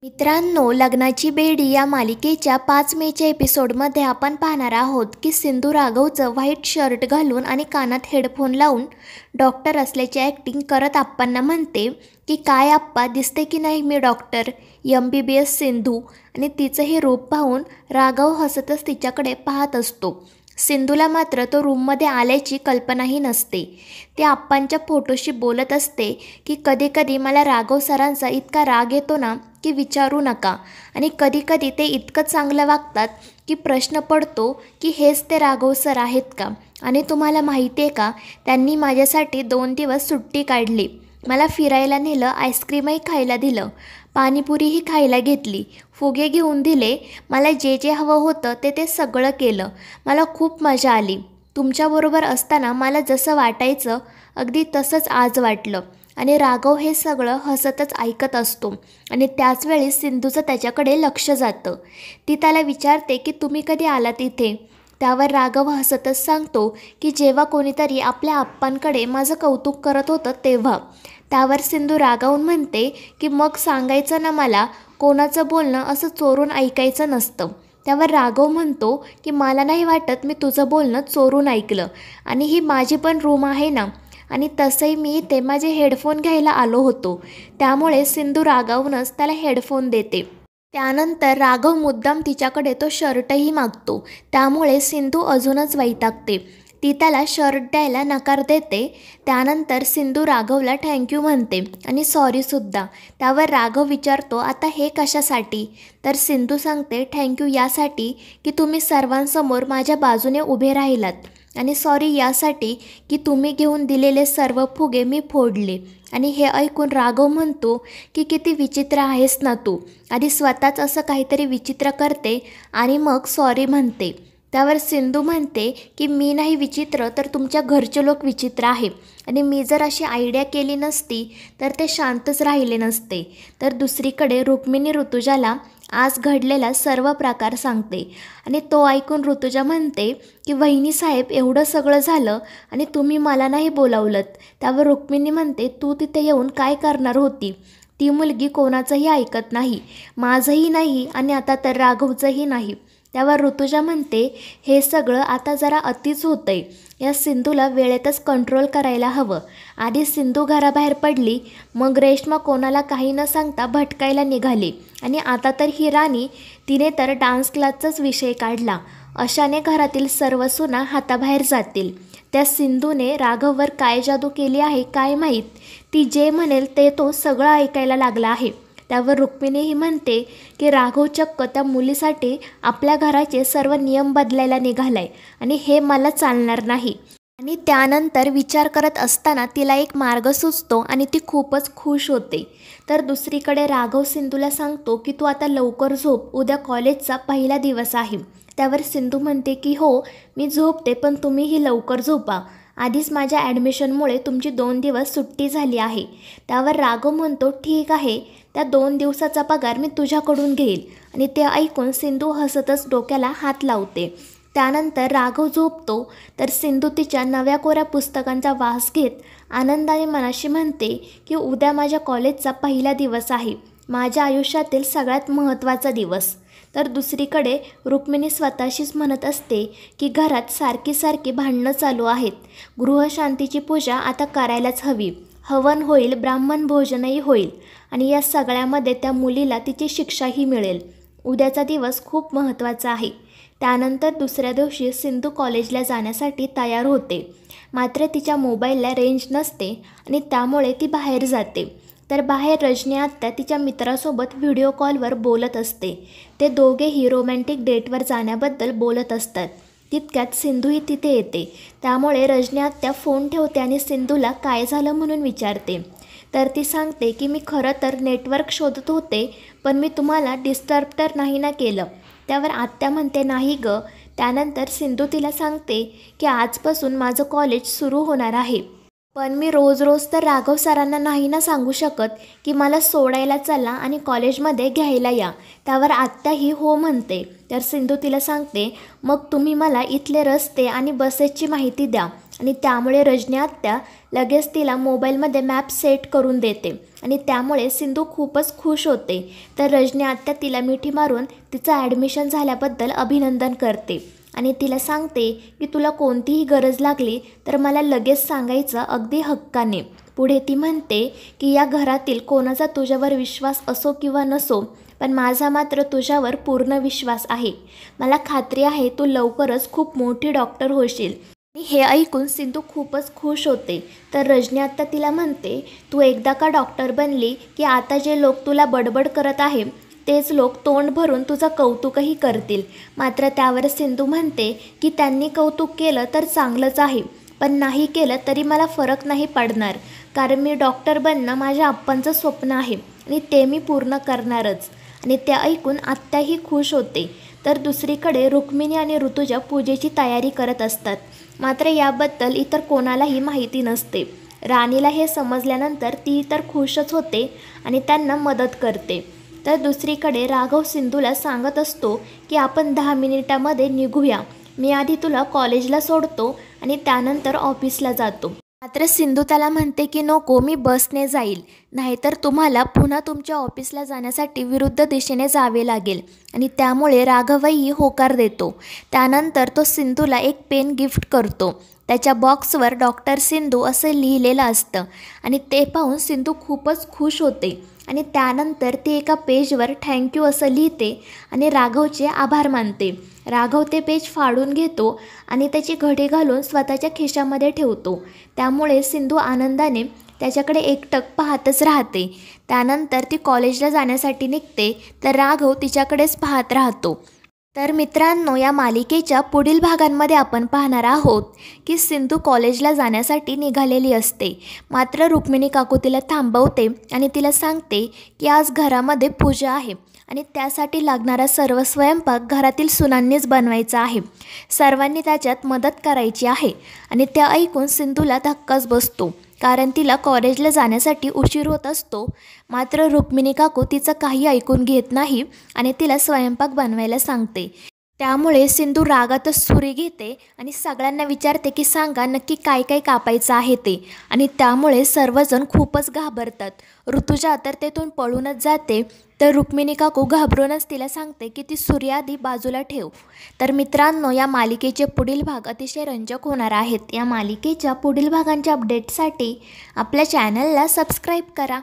मित्रांनो, लग्नाची बेडी या मालिकेच्या 5 मेच्या एपिसोडमध्ये आपण पाहणार आहोत की सिंधू राघवचं व्हाईट शर्ट घालून आणि कानात हेडफोन लावून डॉक्टर असल्याची ॲक्टिंग करत आप्पांना म्हणते की काय आप्पा, दिसते की नाही मी डॉक्टर MBBS सिंधू. आणि तिचं हे रूप पाहून राघव हसतच तिच्याकडे पाहत असतो. सिंधूला मात्र तो रूममध्ये आल्याची कल्पनाही नसते. ती आप्पांच्या फोटोशी बोलत असते की कधीकधी मला राघव सरांचा इतका राग येतो ना की विचारू नका, आणि कधीकधी ते इतकं चांगलं वागतात की प्रश्न पडतो की हेच ते राघव सर आहेत का. आणि तुम्हाला माहिती आहे का, त्यांनी माझ्यासाठी 2 दिवस सुट्टी काढली. मला फिरायला नेलं, आईस्क्रीमही खायला दिलं, पाणीपुरीही खायला घेतली, फुगे घेऊन दिले, मला जे जे हवं होतं ते सगळं केलं. मला खूप मजा आली. तुमच्याबरोबर असताना मला जसं वाटायचं अगदी तसंच आज वाटलं. आणि राघव हे सगळं हसतच ऐकत असतो. आणि त्याचवेळी सिंधूचं त्याच्याकडे लक्ष जातं. ती त्याला विचारते की तुम्ही कधी आलात इथे. त्यावर राघव हसतच सांगतो की जेव्हा कोणीतरी आपल्या आप्पांकडे माझं कौतुक करत होतं तेव्हा. त्यावर सिंधू रागावून म्हणते की मग सांगायचं ना मला, कोणाचं बोलणं असं चोरून ऐकायचं नसतं. त्यावर राघव म्हणतो की मला नाही वाटत मी तुझं बोलणं चोरून ऐकलं, आणि ही माझी पण रूम आहे ना, आणि तसंही मी इथे माझे हेडफोन घ्यायला आलो होतो. त्यामुळे सिंधू रागावूनच त्याला हेडफोन देते. त्यानंतर राघव मुद्दाम तिच्याकडे तो शर्टही मागतो. त्यामुळे सिंधू अजूनच वैतागते. ती त्याला शर्ट द्यायला नकार देते. त्यानंतर सिंधू राघवला थँक्यू म्हणते आणि सॉरीसुद्धा. त्यावर राघव विचारतो आता हे कशासाठी. तर सिंधू सांगते थँक्यू यासाठी की तुम्ही सर्वांसमोर माझ्या बाजूने उभे राहिलात, आणि सॉरी यासाठी की तुम्ही घेऊन दिलेले सर्व फुगे मी फोडले. आणि हे ऐकून राघव म्हणतो की किती विचित्र आहेस ना तू. आधी स्वतःच असं काहीतरी विचित्र करते आणि मग सॉरी म्हणते. त्यावर सिंधू म्हणते की मी नाही विचित्र, तर तुमच्या घरचे लोक विचित्र आहे, आणि मी जर अशी आयडिया केली नसती तर ते शांतच राहिले नसते. तर दुसरीकडे रुक्मिणी ऋतुजाला आज घडलेला सर्व प्रकार सांगते. आणि तो ऐकून ऋतुजा म्हणते की वहिनीसाहेब, एवढं सगळं झालं आणि तुम्ही मला नाही बोलावलंत. त्यावर रुक्मिणी म्हणते तू तिथे येऊन काय करणार होती. ती मुलगी कोणाचंही ऐकत नाही, माझंही नाही आणि आता तर राघवचंही नाही. त्यावर ऋतुजा म्हणते हे सगळं आता जरा अतिच होतंय. या सिंधूला वेळेतच कंट्रोल करायला हवं. आधी सिंधू घराबाहेर पडली, मग रेश्मा कोणाला काही न सांगता भटकायला निघाली, आणि आता तर ही राणी, तिने तर डान्स क्लासचाच विषय काढला. अशाने घरातील सर्व सुना हाताबाहेर जातील. त्या सिंधूने राघववर काय जादू केली आहे काय माहीत. ती जे म्हणेल ते तो सगळं ऐकायला लागला आहे. त्यावर रुक्मिणीही म्हणते की राघव चक्क त्या मुलीसाठी आपल्या घराचे सर्व नियम बदलायला निघालाय, आणि हे मला चालणार नाही. आणि त्यानंतर विचार करत असताना तिला एक मार्ग सुचतो आणि ती खूपच खुश होते. तर दुसरीकडे राघव सिंधूला सांगतो की तू आता लवकर झोप, उद्या कॉलेजचा पहिला दिवस आहे. त्यावर सिंधू म्हणते की हो मी झोपते, पण तुम्हीही लवकर झोपा. आधीच माझ्या ॲडमिशनमुळे तुमची 2 दिवस सुट्टी झाली आहे. त्यावर राघव म्हणतो ठीक आहे, त्या 2 दिवसाचा पगार मी तुझ्याकडून घेईल. आणि ते ऐकून सिंधू हसतच डोक्याला हात लावते. त्यानंतर राघव झोपतो. तर सिंधू तिच्या नव्या कोऱ्या पुस्तकांचा वास घेत आनंदाने मनाशी म्हणते की उद्या माझ्या कॉलेजचा पहिला दिवस आहे, माझ्या आयुष्यातील सगळ्यात महत्त्वाचा दिवस. तर दुसरीकडे रुक्मिणी स्वतःशीच म्हणत असते की घरात सारखी सारखी भांडणं चालू आहेत. गृहशांतीची पूजा आता करायलाच हवी. हवन होईल, ब्राह्मण भोजनही होईल, आणि या सगळ्यामध्ये त्या मुलीला तिची शिक्षाही मिळेल. उद्याचा दिवस खूप महत्त्वाचा आहे. त्यानंतर दुसऱ्या दिवशी सिंधू कॉलेजला जाण्यासाठी तयार होते. मात्र तिच्या मोबाईलला रेंज नसते आणि त्यामुळे ती बाहेर जाते. तर बाहेर रजनी आत्या तिच्या मित्रासोबत व्हिडिओ कॉलवर बोलत असते. ते दोघेही रोमॅन्टिक डेटवर जाण्याबद्दल बोलत असतात. तितक्यात सिंधूही तिथे येते. त्यामुळे रजनी आत्या फोन ठेवते आणि सिंधूला काय झालं म्हणून विचारते. तर ती सांगते की मी खरं तर नेटवर्क शोधत होते, पण मी तुम्हाला डिस्टर्ब तर नाही ना केलं. त्यावर आत्या म्हणते नाही गं. त्यानंतर सिंधू तिला सांगते की आजपासून माझं कॉलेज सुरू होणार आहे. पण मी रोज रोज तर राघव सरांना नाही ना सांगू शकत की मला सोडायला चला आणि कॉलेजमध्ये घ्यायला या. त्यावर आत्याही हो म्हणते. तर सिंधू तिला सांगते, मग तुम्ही मला इथले रस्ते आणि बसेसची माहिती द्या. आणि त्यामुळे रजनी आत्या लगेच तिला मोबाईलमध्ये मॅप सेट करून देते आणि त्यामुळे सिंधू खूपच खुश होते. तर रजनी आत्या तिला मिठी मारून तिचं ॲडमिशन झाल्याबद्दल अभिनंदन करते आणि तिला सांगते की तुला कोणतीही गरज लागली तर मला लगेच सांगायचं, अगदी हक्काने. पुढे ती म्हणते की या घरातील कोणाचा तुझ्यावर विश्वास असो किंवा नसो, पण माझा मात्र तुझ्यावर पूर्ण विश्वास आहे. मला खात्री आहे तू लवकरच खूप मोठी डॉक्टर होशील. आणि हे ऐकून सिंधू खूपच खुश होते. तर रजनी आत्या तिला म्हणते, तू एकदा का डॉक्टर बनली की आता जे लोक तुला बडबड करत आहे तेच लोक तोंड भरून तुझं कौतुकही करतील. मात्र त्यावर सिंधू म्हणते की त्यांनी कौतुक केलं तर चांगलंच आहे, पण नाही केलं तरी मला फरक नाही पडणार, कारण मी डॉक्टर बनणं माझ्या आप्पांचं स्वप्न आहे आणि ते मी पूर्ण करणारच. आणि ते ऐकून आत्याही खुश होते. तर दुसरीकडे रुक्मिणी आणि ऋतुजा पूजेची तयारी करत असतात. मात्र याबद्दल इतर कोणालाही माहिती नसते. राणीला हे समजल्यानंतर ती तर खुशच होते आणि त्यांना मदत करते. तर दुसरीकडे राघव सिंधूला सांगत असतो की आपण 10 मिनिटामध्ये निघूया. मी आधी तुला कॉलेजला सोडतो आणि त्यानंतर ऑफिसला जातो. मात्र सिंधू त्याला म्हणते की नको, मी बसने जाईल, नाहीतर तुम्हाला पुन्हा तुमच्या ऑफिसला जाण्यासाठी विरुद्ध दिशेने जावे लागेल. आणि त्यामुळे राघवही होकार देतो. त्यानंतर तो सिंधूला एक पेन गिफ्ट करतो. त्याच्या बॉक्सवर डॉक्टर सिंधू असे लिहिलेलं असतं आणि ते पाहून सिंधू खूपच खुश होते. आणि त्यानंतर ती एका पेजवर थँक्यू असं लिहिते आणि राघवचे आभार मानते. राघव ते पेज फाडून घेतो आणि त्याची घडी घालून स्वतःच्या खिशामध्ये ठेवतो. त्यामुळे सिंधू आनंदाने त्याच्याकडे एकटक पाहतच राहते. त्यानंतर ती कॉलेजला जाण्यासाठी निघते, तर राघव तिच्याकडेच पाहत राहतो. तर मित्रांनो, या मालिकेच्या पुढील भागांमध्ये आपण पाहणार आहोत की सिंधू कॉलेजला जाण्यासाठी निघालेली असते. मात्र रुक्मिणी काकू तिला थांबवते आणि तिला सांगते की आज घरामध्ये पूजा आहे आणि त्यासाठी लागणारा सर्व स्वयंपाक घरातील सुनांनीच बनवायचा आहे. सर्वांनी त्याच्यात मदत करायची आहे. आणि ते ऐकून सिंधूला धक्काच बसतो, कारण तिला कॉलेजला जाण्यासाठी उशीर होत असतो. मात्र रुक्मिणी काकू तिचं काही ऐकून घेत नाही आणि तिला स्वयंपाक बनवायला सांगते. त्यामुळे सिंधू रागातच सुरी घेते आणि सगळ्यांना विचारते की सांगा नक्की काय काय कापायचं आहे ते. आणि त्यामुळे सर्वजण खूपच घाबरतात. ऋतुजा तर तेथून पळूनच जाते. तर रुक्मिणी काकू घाबरूनच तिला सांगते की ती सुरी आधी बाजूला ठेव. तर मित्रांनो, या मालिकेचे पुढील भाग अतिशय रंजक होणार आहेत. या मालिकेच्या पुढील भागांच्या अपडेटसाठी आपल्या चॅनलला सबस्क्राईब करा.